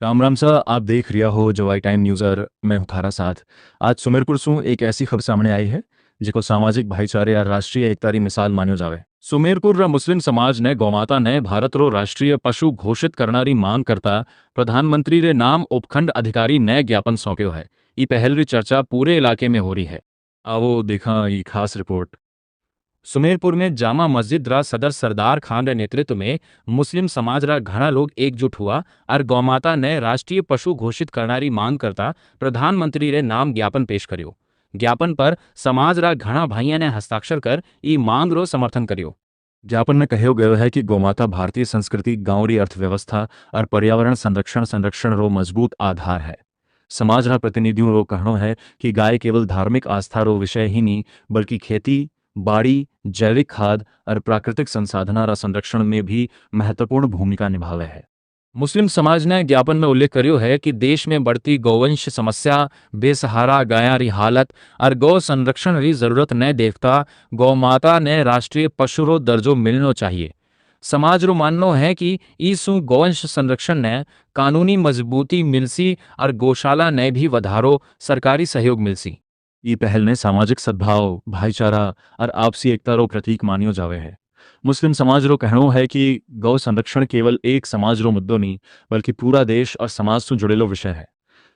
Ram Ram sir, आप देख रिया हो जवाई टाइम न्यूज़ और मैं हूं थारा साथ। आज सुमेरपुर से एक ऐसी खबर सामने आई है जिको सामाजिक भाईचारे और राष्ट्रीय एकता री मिसाल मान्यो जावे। सुमेरपुर रा मुस्लिम समाज ने गौमाता ने भारत रो राष्ट्रीय पशु घोषित करनारी मांग करता प्रधानमंत्री रे नाम उपखंड अधिकारी ने ज्ञापन सौंप्यो है। ई पहल री चर्चा पूरे इलाके में हो रही है। आवो देखा ई खास रिपोर्ट। सुमेरपुर में जामा मस्जिद रा सदर सरदार खान रे नेतृत्व में मुस्लिम समाज रा घना लोग एकजुट हुआ और गौमाता ने राष्ट्रीय पशु घोषित करनारी मांग करता प्रधानमंत्री रे नाम ज्ञापन पेश कर्यो। ज्ञापन पर समाज रा घना भाइयों ने हस्ताक्षर कर ई मांग रो समर्थन कर्यो। ज्ञापन में कहो गयो है कि गौमाता भारतीय संस्कृति, गांव री अर्थव्यवस्था और पर्यावरण संरक्षण रो मजबूत आधार है। समाज रा प्रतिनिधियों रो कहनो है कि गाय केवल धार्मिक आस्था रो विषय ही नहीं बल्कि खेती, बाड़ी, जैविक खाद और प्राकृतिक संसाधना रा संरक्षण में भी महत्वपूर्ण भूमिका निभावे है। मुस्लिम समाज ने ज्ञापन में उल्लेख कर्यो है कि देश में बढ़ती गौवंश समस्या, बेसहारा गायां री हालत और गौ संरक्षण री जरूरत ने देखता गौ माता ने राष्ट्रीय पशु रो दर्जो मिलनो चाहिए। समाज रो माननो है कि इसु गौवंश संरक्षण ने कानूनी मजबूती मिलसी और गौशाला ने भी वधारो सरकारी सहयोग मिलसी। ये पहल ने सामाजिक सद्भाव, भाईचारा और आपसी एकता रो प्रतीक मान्यो जावे है। मुस्लिम समाज रो कहनो है कि गौ संरक्षण केवल एक समाज रो मुद्दो नहीं बल्कि पूरा देश और समाज से जुड़ेलो विषय है।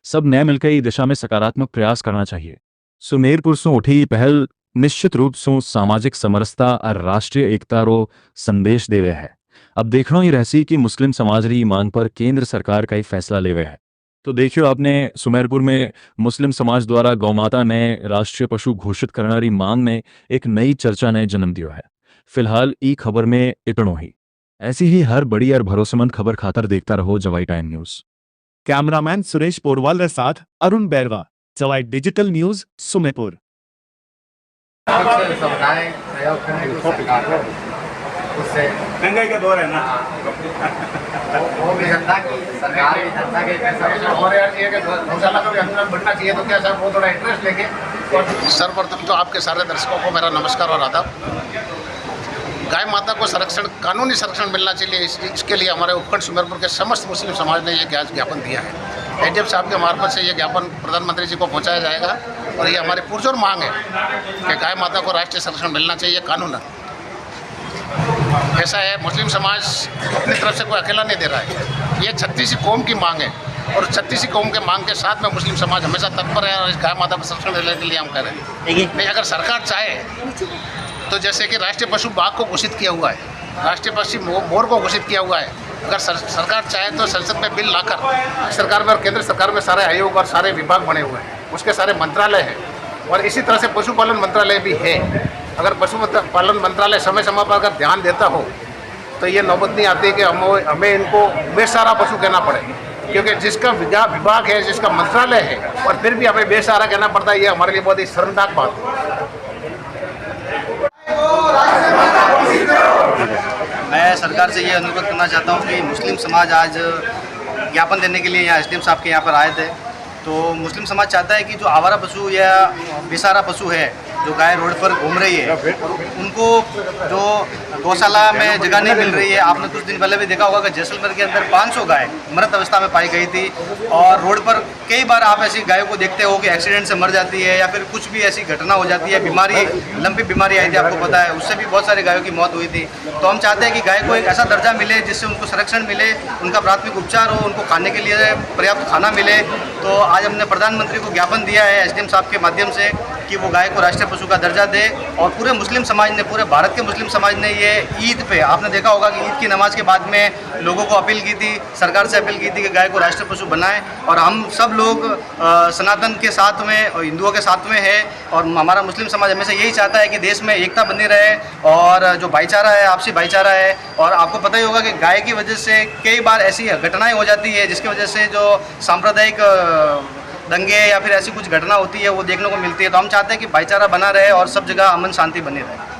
सब ने मिलकर इस दिशा में सकारात्मक प्रयास करना चाहिए। सुमेरपुर से उठी ये पहल निश्चित रूप से सामाजिक समरसता और राष्ट्रीय एकता रो संदेश देवे है। अब देखना ही रहसी कि मुस्लिम समाज री मांग पर केंद्र सरकार का ही फैसला लेवे है। तो देखियो, आपने सुमेरपुर में मुस्लिम समाज द्वारा गौमाता ने राष्ट्रीय पशु घोषित करनारी मांग ने एक नई चर्चा ने जन्म दियो है। फिलहाल ई खबर में इतनो ही। ऐसी ही हर बड़ी और भरोसेमंद खबर खातर देखता रहो Jawai Time News. Cameraman Suresh Porwal के साथ अरुण बैरवा, जवाई डिजिटल न्यूज, सुमेरपुर। समुदाय सहयोग करने की सरकार को उससे महंगाई का दौर है ना, वो भी जनता की सरकार भी जनता के पैसा और यार ये कि गौशाला का भी अनुदान बढ़ना चाहिए। तो क्या सर वो थोड़ा इंटरेस्ट लेके सर्वप्रथम तो आपके सारे दर्शकों को मेरा नमस्कार और आदाब। गाय माता को संरक्षण, कानूनी संरक्षण मिलना चाहिए, इसके लिए हमारे उपखंड सुमेरपुर के समस्त मुस्लिम समाज ने ये ज्ञापन दिया है। एडीएम साहब के मार्फत से ये ज्ञापन प्रधानमंत्री जी को पहुंचाया जाएगा और ये हमारी पुरजोर मांग है कि गाय माता को राष्ट्रीय संरक्षण मिलना चाहिए कानूनन। ऐसा है, मुस्लिम समाज अपनी तरफ से कोई अकेला नहीं दे रहा है, ये 36 कौम की मांग है और 36 कौम के मांग के साथ में मुस्लिम समाज हमेशा तत्पर है और इस गाय माता को संरक्षण देने के लिए हम कह रहे हैं। नहीं, अगर सरकार चाहे तो जैसे कि राष्ट्रीय पशु बाघ को घोषित किया हुआ है, राष्ट्रीय पशु मोर को घोषित किया हुआ है, अगर सरकार चाहे तो संसद में बिल लाकर सरकार में और केंद्र सरकार में सारे आयोग और सारे विभाग बने हुए हैं, उसके सारे मंत्रालय हैं और इसी तरह से पशुपालन मंत्रालय भी है। अगर पशुपालन मंत्रालय समय समय पर अगर ध्यान देता हो तो ये नौबत नहीं आती कि हमें इनको बेसहारा पशु कहना पड़े, क्योंकि जिसका विभाग है, जिसका मंत्रालय है और फिर भी हमें बेसहारा कहना पड़ता है, ये हमारे लिए बहुत ही शर्मनाक बात है। मैं सरकार से ये अनुरोध करना चाहता हूँ कि मुस्लिम समाज आज ज्ञापन देने के लिए यहाँ एसडीएम साहब के यहाँ पर आए थे। तो मुस्लिम समाज चाहता है कि जो आवारा पशु या बेसहारा पशु है, जो गाय रोड पर घूम रही है, उनको जो गौशाला में जगह नहीं मिल रही है। आपने कुछ दिन पहले भी देखा होगा कि जैसलमेर के अंदर 500 गाय मृत अवस्था में पाई गई थी और रोड पर कई बार आप ऐसी गायों को देखते हो कि एक्सीडेंट से मर जाती है या फिर कुछ भी ऐसी घटना हो जाती है, बीमारी, लंबी बीमारी आई थी, आपको पता है, उससे भी बहुत सारी गायों की मौत हुई थी। तो हम चाहते हैं कि गाय को एक ऐसा दर्जा मिले जिससे उनको संरक्षण मिले, उनका प्राथमिक उपचार हो, उनको खाने के लिए पर्याप्त खाना मिले। तो आज हमने प्रधानमंत्री को ज्ञापन दिया है एसडीएम साहब के माध्यम से कि वो गाय को राष्ट्रीय पशु का दर्जा दे। और पूरे मुस्लिम समाज ने, पूरे भारत के मुस्लिम समाज ने ये ईद पे, आपने देखा होगा कि ईद की नमाज के बाद में लोगों को अपील की थी, सरकार से अपील की थी कि गाय को राष्ट्रीय पशु बनाएं। और हम सब लोग सनातन के साथ में और हिंदुओं के साथ में है और हमारा मुस्लिम समाज हमेशा यही चाहता है कि देश में एकता बनी रहे और जो भाईचारा है, आपसी भाईचारा है। और आपको पता ही होगा कि गाय की वजह से कई बार ऐसी घटनाएँ हो जाती है जिसकी वजह से जो सांप्रदायिक दंगे या फिर ऐसी कुछ घटना होती है वो देखने को मिलती है। तो हम चाहते हैं कि भाईचारा बना रहे और सब जगह अमन शांति बनी रहे।